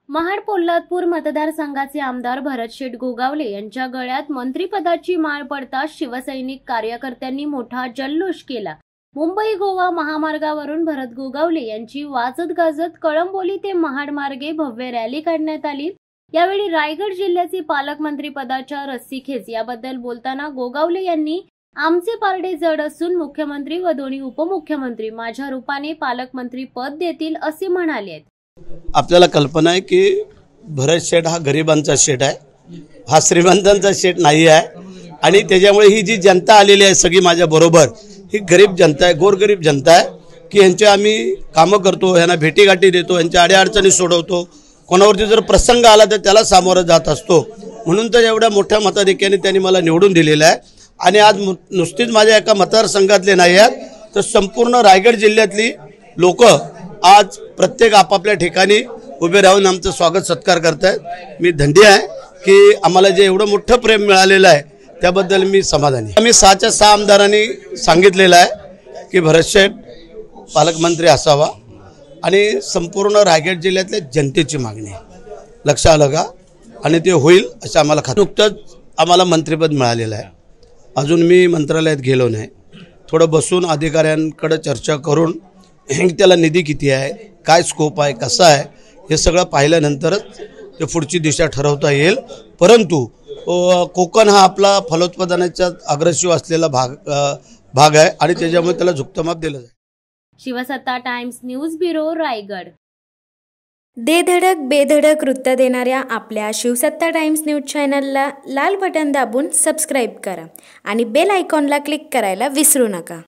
महाड पोलादपूर मतदारसंघाचे आमदार भरतशेठ गोगावले यांच्या गळ्यात मंत्रिपदाची माळ पडताच शिवसैनिक कार्यकर्त्यांनी मोठा जल्लोष केला। मुंबई गोवा महामार्गावरून भरत गोगावले यांची वाजत गाजत कळंबोली ते महाड मार्गे भव्य रॅली काढण्यात आली। यावेळी रायगड जिल्ह्याचे पालकमंत्री पदाच्या रस्सीखेच याबद्दल बोलताना गोगावले यांनी आमचे पारडे जड असून मुख्यमंत्री व दोन्ही उपमुख्यमंत्री माझ्या रूपाने पालकमंत्री पद देतील असे म्हणाले। आपल्याला कल्पना आहे की भरत शेठ हा गरिबांचा शेठ आहे, हा श्रीमंतांचा शेठ नाही आहे। आणि त्याच्यामुळे ही जी जनता आलेली आहे सगळी माझ्या बरोबर ही गरीब जनता आहे, गोरगरीब जनता आहे की यांचे आम्ही कामं करतो, यांना भेटीगाठी देतो, यांच्या अडीअडचणी सोडवतो, कोणावरती जर प्रसंग आला तर त्याला सामोरं जात असतो। म्हणून तर एवढ्या मोठ्या मताधिक्याने त्यांनी मला निवडून दिलेलं आहे। आणि आज नुसतीच माझ्या एका मतदारसंघातले नाही आहेत तर संपूर्ण रायगड जिल्ह्यातली लोक आज प्रत्येक आपापल्या ठिकाणी उभे राहून आमचं स्वागत सत्कार करतायत। मी धन्य आहे की आम्हाला जे एवढं मोठं प्रेम मिळालेलं आहे त्याबद्दल मी समाधानी। आम्ही 6च्या 6 आमदारांनी सांगितलेलं आहे की भरतशेठ पालकमंत्री असावा आणि संपूर्ण रायगड जिल्ह्यातल्या जनतेची मागणी लक्षात आलं का, आणि ते होईल असं आम्हाला खात्री। नुकतंच आम्हाला मंत्रिपद मिळालेलं आहे, अजून मी मंत्रालयात गेलो नाही। थोडं बसून अधिकाऱ्यांकडे चर्चा करून त्याला निधी किती आहे, काय स्कोप आहे, कसा आहे हे सगळं पाहिल्यानंतरच ते पुढची दिशा ठरवता येईल। परंतु कोकण हा आपला फलोत्पादनाचा अग्रेसिव्ह असलेला भाग आहे आणि त्याच्यामुळे त्याला झुकतं माप दिलं जाईल। शिवसत्ता टाइम्स न्यूज ब्युरो रायगड। दे धडक बेधडक वृत्त देणाऱ्या आपल्या शिवसत्ता टाइम्स न्यूज चॅनलला लाल बटन दाबून सबस्क्राईब करा आणि बेल आयकॉनला क्लिक करायला विसरू नका।